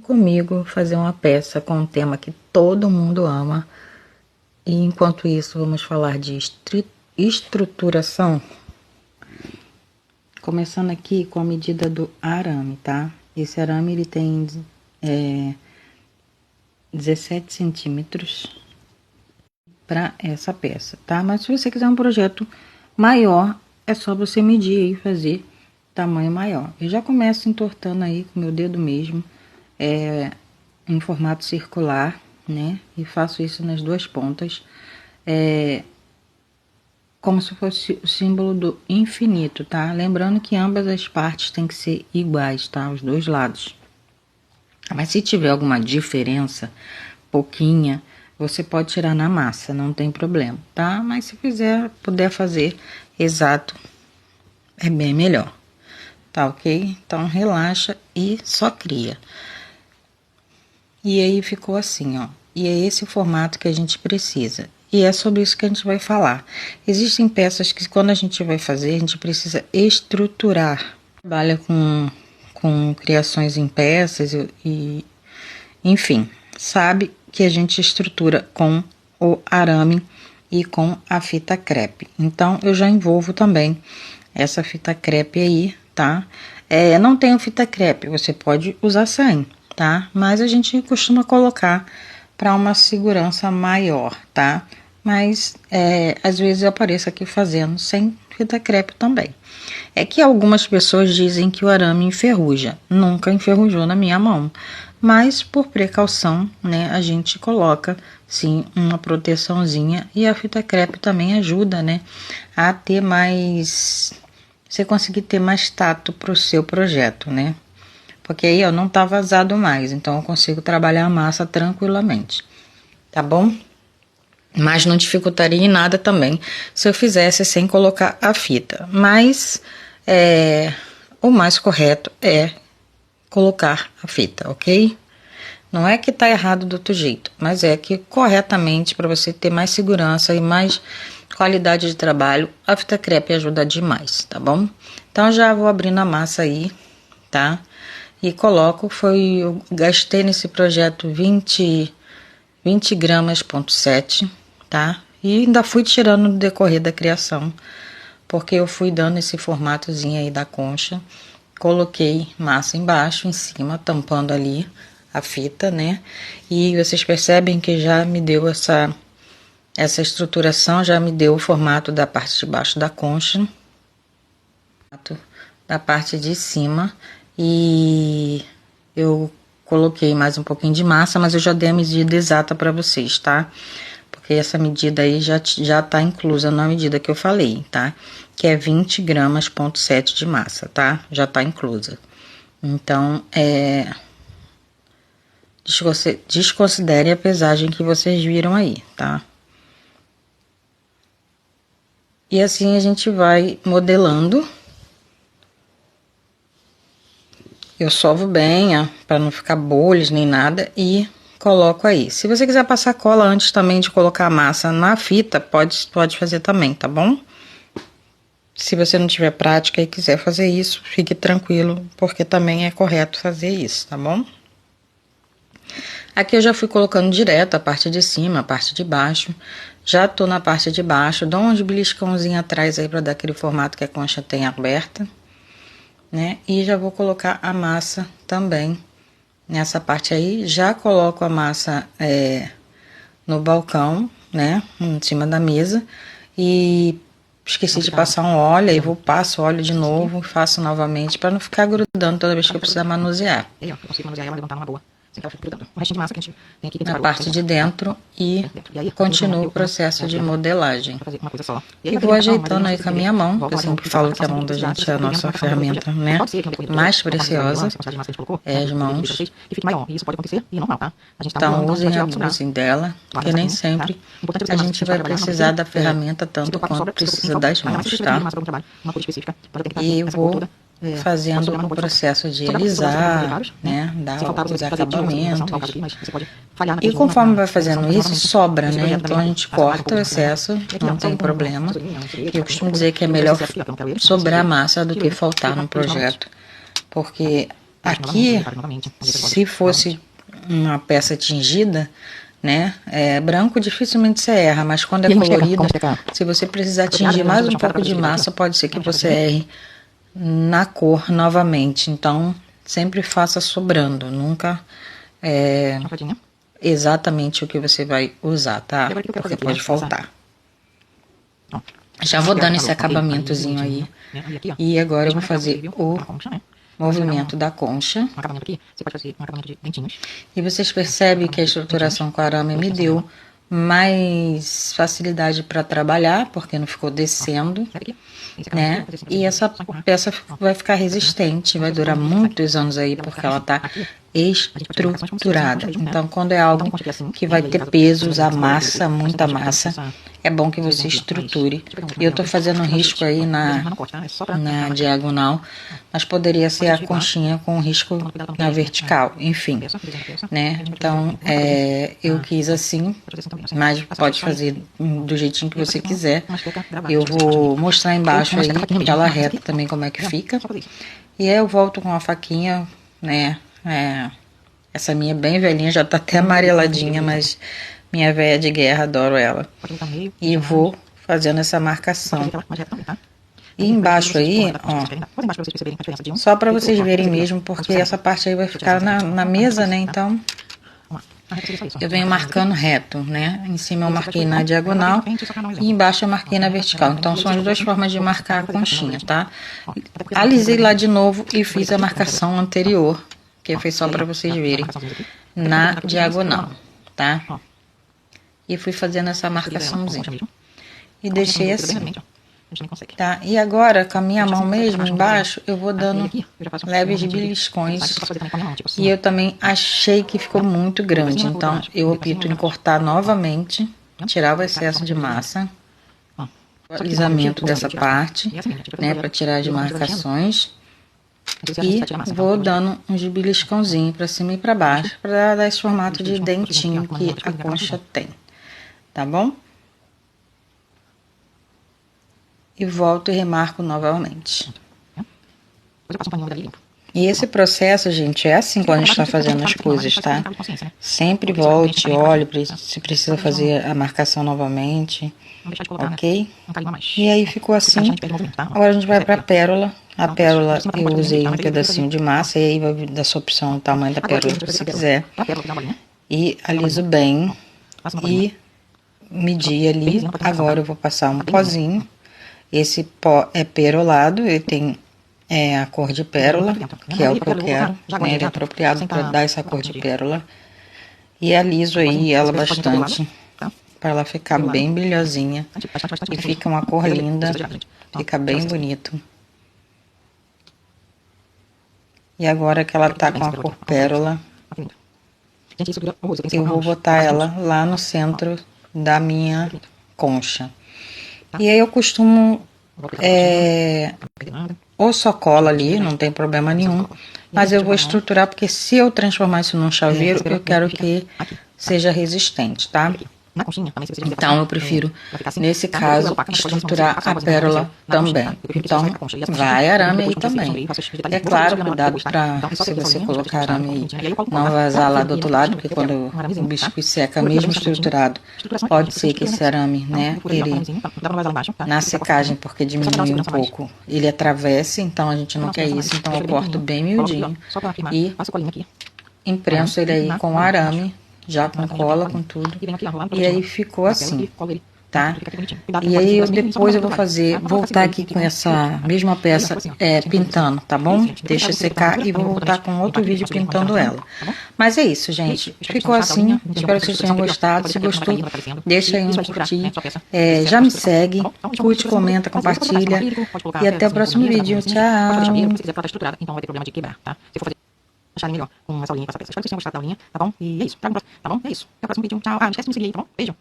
Comigo fazer uma peça com um tema que todo mundo ama. E enquanto isso vamos falar de estruturação. Começando aqui com a medida do arame, tá? Esse arame ele tem 17 centímetros para essa peça, tá? Mas se você quiser um projeto maior, é só você medir aí e fazer tamanho maior. Eu já começo entortando aí com meu dedo mesmo, em formato circular, né? E faço isso nas duas pontas, como se fosse o símbolo do infinito, tá? Lembrando que ambas as partes têm que ser iguais, tá? Os dois lados. Mas se tiver alguma diferença, pouquinha, você pode tirar na massa, não tem problema, tá? Mas se puder fazer exato, é bem melhor, tá ok? Então relaxa e só cria. E aí ficou assim, ó. E é esse o formato que a gente precisa. E é sobre isso que a gente vai falar. Existem peças que quando a gente vai fazer, a gente precisa estruturar. Trabalha com criações em peças e enfim, sabe que a gente estrutura com o arame e com a fita crepe. Então, eu já envolvo também essa fita crepe aí, tá? Não tenho fita crepe, você pode usar sem, tá? Mas a gente costuma colocar para uma segurança maior, tá? Mas às vezes eu apareço aqui fazendo sem fita crepe também. É que algumas pessoas dizem que o arame enferruja. Nunca enferrujou na minha mão. Mas por precaução, né, a gente coloca sim uma proteçãozinha, e a fita crepe também ajuda, né, a ter mais, você conseguir ter mais tato pro seu projeto, né? Porque aí, ó, não tá vazado mais, então eu consigo trabalhar a massa tranquilamente, tá bom? Mas não dificultaria em nada também se eu fizesse sem colocar a fita. Mas o mais correto é colocar a fita, ok? Não é que tá errado do outro jeito, mas é que corretamente, para você ter mais segurança e mais qualidade de trabalho, a fita crepe ajuda demais, tá bom? Então já vou abrindo a massa aí, tá? E coloco, eu gastei nesse projeto 20 gramas, 0,7, tá? E ainda fui tirando no decorrer da criação, porque eu fui dando esse formatozinho aí da concha. Coloquei massa embaixo, em cima, tampando ali a fita, né? E vocês percebem que já me deu essa estruturação, já me deu o formato da parte de baixo da concha, da parte de cima. E eu coloquei mais um pouquinho de massa, mas eu já dei a medida exata para vocês, tá? Porque essa medida aí já tá inclusa na medida que eu falei, tá? Que é 20 gramas, 0,7 de massa, tá? Já tá inclusa. Então, desconsidere a pesagem que vocês viram aí, tá? E assim a gente vai modelando. Eu sovo bem, ó, para não ficar bolhas nem nada, e coloco aí. Se você quiser passar cola antes também de colocar a massa na fita, pode fazer também, tá bom? Se você não tiver prática e quiser fazer isso, fique tranquilo, porque também é correto fazer isso, tá bom? Aqui eu já fui colocando direto a parte de cima, a parte de baixo. Já tô na parte de baixo, dou uns beliscãozinhos atrás aí para dar aquele formato que a concha tem aberta, né? E já vou colocar a massa também nessa parte aí. Já coloco a massa no balcão, né? Em cima da mesa. E esqueci de passar um óleo, aí passo óleo de novo, faço novamente, para não ficar grudando toda vez que eu precisar manusear. Eu consigo manusear ela, levantar numa boa, sem que ela fique grudando. O restinho de massa que a gente tem aqui... Na parte de dentro e continuo o processo de modelagem. E vou ajeitando aí com a minha mão, que eu sempre falo que a mão da gente é a nossa ferramenta, né, mais preciosa, as mãos. Então usem dela, porque nem sempre a gente vai precisar da ferramenta tanto quanto precisa das mãos, tá? E eu vou fazendo o processo de alisar, né, dar os acabamentos. E conforme vai fazendo isso, sobra, né? Então a gente corta o excesso, não tem problema. Eu costumo dizer que é melhor sobrar massa do que faltar no projeto, porque aqui, se fosse uma peça tingida, né, branco dificilmente você erra, mas quando é colorida, se você precisar tingir mais um pouco de massa, pode ser que você erre na cor novamente. Então, sempre faça sobrando, nunca exatamente o que você vai usar, tá? Porque pode faltar. Já vou dando esse acabamentozinho aí. E agora eu vou fazer o movimento da concha. Você pode fazer um acabamento de dentinhos. E vocês percebem que a estruturação com arame me deu mais facilidade para trabalhar, porque não ficou descendo, né? E essa peça vai ficar resistente, vai durar muitos anos aí, porque ela tá estruturada. Então, quando é algo que vai ter peso, usar massa, muita massa, é bom que você estruture. E eu tô fazendo um risco aí na diagonal, mas poderia ser a conchinha com risco na vertical, enfim, né? Então, eu quis assim, mas pode fazer do jeitinho que você quiser. Eu vou mostrar embaixo aí, ela reta também como é que fica. E aí eu volto com a faquinha, né? Essa minha bem velhinha, já tá até amareladinha, mas minha véia de guerra, adoro ela. E vou fazendo essa marcação. E embaixo aí, ó, só para vocês verem mesmo, porque essa parte aí vai ficar na mesa, né? Então, eu venho marcando reto, né? Em cima eu marquei na diagonal e embaixo eu marquei na vertical. Então, são as duas formas de marcar a conchinha, tá? Alisei lá de novo e fiz a marcação anterior, que foi só para vocês verem, na diagonal, tá? E fui fazendo essa marcaçãozinha. E deixei assim. Tá? E agora, com a minha mão mesmo, embaixo, eu vou dando leves beliscões. E eu também achei que ficou muito grande. Então, eu opto em cortar novamente, tirar o excesso de massa. O alisamento dessa parte, né, para tirar as marcações. E vou dando uns beliscãozinhos para cima e para baixo, para dar esse formato de dentinho que a concha tem. Tá bom? E volto e remarco novamente. E esse processo, gente, é assim quando a gente está fazendo as coisas, tá? Sempre volte, olhe se precisa fazer a marcação novamente, ok? E aí ficou assim. Agora a gente vai para a pérola. A pérola eu usei um pedacinho de massa, e aí vai da sua opção o tamanho da pérola que você quiser. E aliso bem e medi ali. Agora eu vou passar um pozinho. Esse pó é perolado, ele tem a cor de pérola, que é o que eu quero, né? Ele é apropriado para dar essa cor de pérola. E aliso aí ela bastante, para ela ficar bem brilhosinha. E fica uma cor linda, fica bem bonito. E agora que ela tá com a cor pérola, eu vou botar ela lá no centro da minha concha. E aí eu costumo ou só cola ali, não tem problema nenhum, mas eu vou estruturar, porque se eu transformar isso num chaveiro, eu quero que seja resistente, tá? Então eu prefiro, nesse caso, estruturar a pérola também. Então vai arame aí também. É claro, cuidado para, se você colocar arame aí, não vazar lá do outro lado, porque quando o biscuit seca mesmo estruturado, pode ser que esse arame, né, ele na secagem, porque diminui um pouco, ele atravesse, então a gente não quer isso. Então eu corto bem miudinho e imprenso ele aí com arame, já com cola, com tudo. E aí ficou assim, tá? E aí depois eu vou voltar aqui com essa mesma peça pintando, tá bom? Deixa secar e vou voltar com outro vídeo pintando ela. Mas é isso, gente. Ficou assim. Espero que vocês tenham gostado. Se gostou, deixa aí um curtir. Já me segue, curte, comenta, compartilha. E até o próximo vídeo. Tchau! Acharem melhor com essa aulinha, com essa peça. Espero que vocês tenham gostado da aulinha, tá bom? E é isso. Tá bom? É isso. Até o próximo vídeo. Tchau. Não esquece de me seguir aí, tá bom? Beijo.